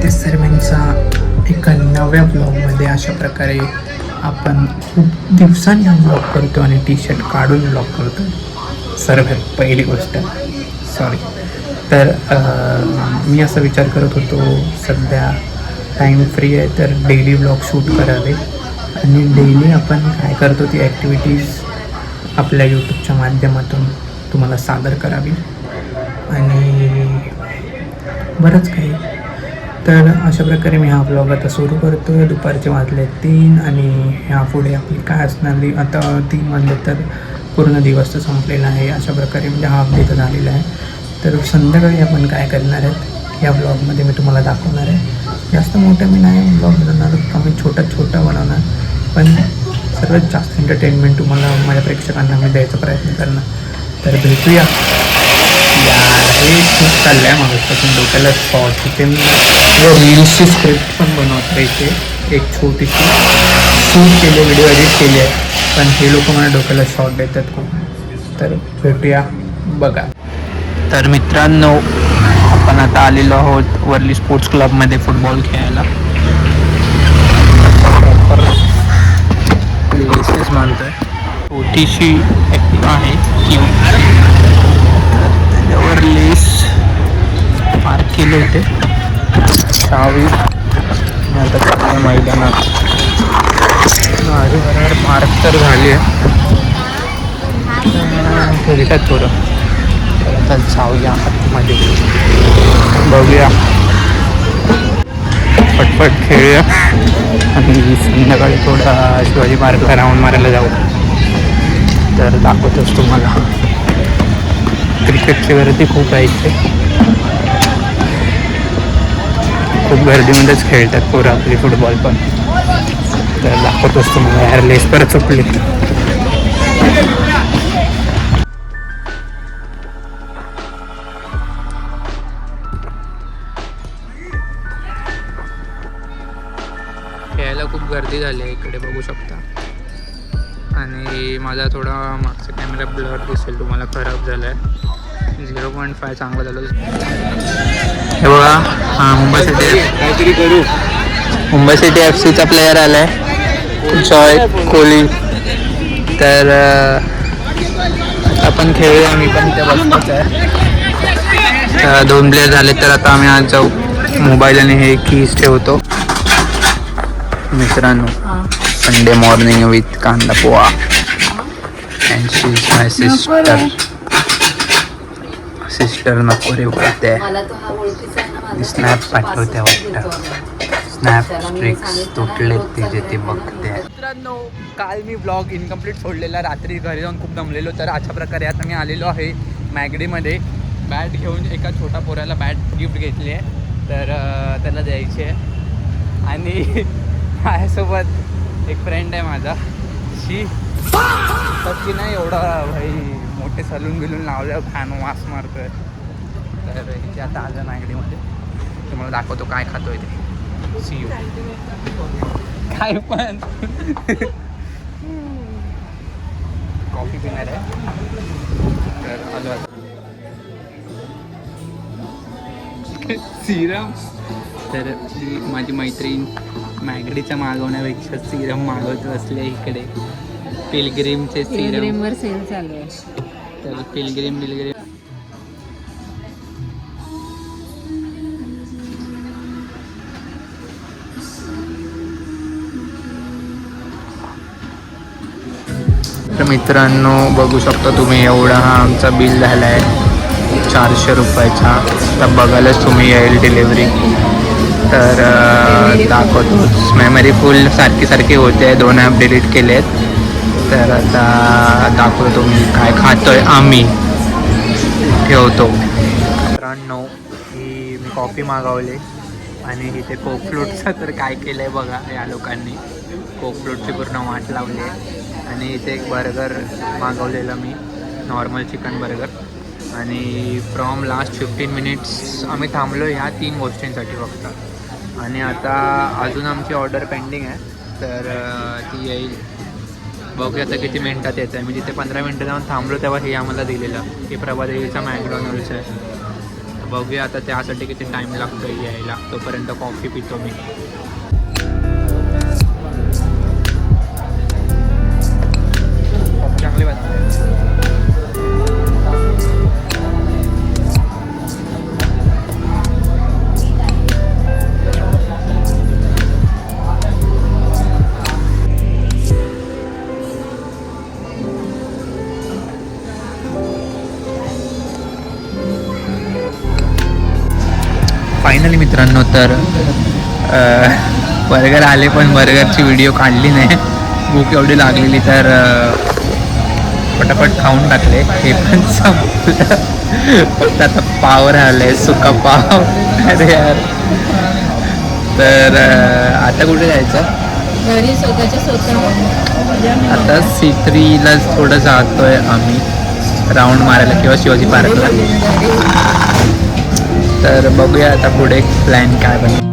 आपल्या सर्वांचा एका नव्या ब्लॉगमध्ये अशा प्रकारे आपण खूप दिवसांनी ब्लॉग करतो आणि टी शर्ट काढून ब्लॉग करतो. सर्वात पहिली गोष्ट सॉरी. तर मी असा विचार करत होतो, सध्या टाईम फ्री आहे तर डेली ब्लॉग शूट करावे आणि डेली आपण काय करतो ती ॲक्टिव्हिटीज आपल्या यूट्यूबच्या माध्यमातून तुम्हाला सादर करावी आणि बरंच काही. तर अशा प्रकारे मी हा ब्लॉग आता सुरू करतो आहे. दुपारचे वाजले 3 आणि ह्या पुढे आपली काय असणारी आता 3 वाजले तर पूर्ण दिवस तर संपलेला आहे. अशा प्रकारे म्हणजे हाफ डे तर झालेला आहे. तर संध्याकाळी आपण काय करणार आहेत या ब्लॉगमध्ये मी तुम्हाला दाखवणार आहे. जास्त मोठं मी नाही ब्लॉग बनवणार, कमी छोटा बनवणार, पण सर्वात जास्त एंटरटेनमेंट तुम्हाला माझ्या प्रेक्षकांना मी द्यायचा प्रयत्न करणार. तर भेटूया. हे खूप चाललं आहे मागपासून डोक्याला शॉर्ट. तिथे मी रील्सची स्क्रिप्ट पण बनवतो. इथे एक छोटीशी शूट केली, व्हिडिओ एडिट केली आहे, पण हे लोक मला डोक्याला शॉर्ट देतात खूप. तर भेटूया, बघा. तर मित्रांनो, आपण आता आलेलो आहोत वर्ली स्पोर्ट्स क्लबमध्ये फुटबॉल खेळायला. लेसेस मानतोय, छोटीशी ॲक्टिव्ह आहे त्याच्यावर लेस मार्क केले होते. 6वी आता चांगल्या मैदानात बरोबर मार्क तर झाली आहे. खेळतात थोडं, तर जाऊया आतमध्ये, बघूया, पटपट खेळूया आणि संध्याकाळी थोडा शिवाजी पार्कला राऊंड मारायला जाऊ. तर दाखवतोच तुम्हाला. क्रिकेटची गर्दी खूप आहे इथे, खूप गर्दीमध्येच खेळतात पोरं आपली फुटबॉल पण. तर दाखवतोच तुम्हाला. यार लेस परत चुकली. खेळायला खूप गर्दी झाली आहे इकडे, बघू शकता. आणि माझा थोडा मागचा कॅमेरा ब्लर दिसेल तुम्हाला, खराब झाला आहे. 0.5 चांगलं झालं. हे बघा, हा मुंबई सिटी FC चा प्लेयर आला आहे, जॉय कोहली. तर आपण खेळूया. मी पण इथे बसतोच आहे. 2 प्लेयर झाले तर आता आम्ही आज जाऊ. मोबाईल आणि हे कीज ठेवतो. मित्रांनो, संडे मॉर्निंग विथ कांदा poha and she is my sister नको रे बोलते. स्नॅप पाठवते वाटतं. स्नॅप ट्रिक्स तुटले तिचे ते बघते. मित्रांनो, काल मी ब्लॉग इनकम्प्लीट सोडलेला. रात्री घरी जाऊन खूप दमलेलो. तर अशा प्रकारे आता मी आलेलो आहे मॅगडीमध्ये. बॅट घेऊन एका छोटा पोराला बॅट गिफ्ट घेतली आहे, तर त्याला द्यायची आहे. आणि माझ्यासोबत एक फ्रेंड आहे माझा, शी की नाही एवढा भाई मोठे सलून बिलून लावल्या, फॅन वास मारतोय. तर इथे आता आलं मॅगडीमध्ये. तुम्हाला दाखवतो काय खातोय ते. See you. काय पण कॉफी पिणार आहे. तर आलो आता. सिरम. तर माझी मैत्रीण मॅगडीचा मागवण्यापेक्षा सिरम मागवत असले इकडे. पिलग्रीमचे पिलग्रीमवर सेल चालू आहे. तर पिलग्रीम तर मित्रांनो, बघू शकता तुम्ही, एवढा हा आमचा बिल झाला आहे 400 रुपयाचा. तर बघायलाच तुम्ही येईल डिलेवरी. तर दाखवतोच. मेमरी फुल सारखी होते. 2 ॲप डिलीट केले आहेत. तर आता दाखवतो तुम्ही काय खातोय आम्ही. ठेवतो. मित्रांनो, ही मी कॉफी मागवली आणि इथे कोक फ्रूटचं तर काय केलं आहे बघा या लोकांनी. कोक फ्रूटची पूर्ण वाट लावली आहे. आणि इथे एक बर्गर मागवलेला मी, नॉर्मल चिकन बर्गर. आणि फ्रॉम लास्ट 15 मिनिट्स आम्ही थांबलो ह्या 3 गोष्टींसाठी फक्त. आणि आता अजून आमची ऑर्डर पेंडिंग आहे, तर ती येईल. बघूया आता किती मिनटात येतं आहे. मी तिथे 15 मिनटं जाऊन थांबलो तेव्हा हे आम्हाला दिलेलं. हे प्रभादेवीचा मॅकडॉनल्ड्स आहे. बघूया आता त्यासाठी किती टाईम लागतो यायला. तोपर्यंत कॉफी पितो मी. कॉफी चांगली वाटते. फायनली मित्रांनो तर बर्गर आले, पण बर्गरची व्हिडिओ काढली नाही. भूक एवढी लागलेली तर पटापट खाऊन टाकले. हे पण संपलं. फक्त आता पाव राहिलं, सुका पाव. अरे यार. तर आता कुठे जायचं? घरी स्वतः आता C3ला थोडं जातोय आम्ही राऊंड मारायला किंवा शिवाजी पार्कला. तर बघूया आता पुढे प्लॅन काय बनतो.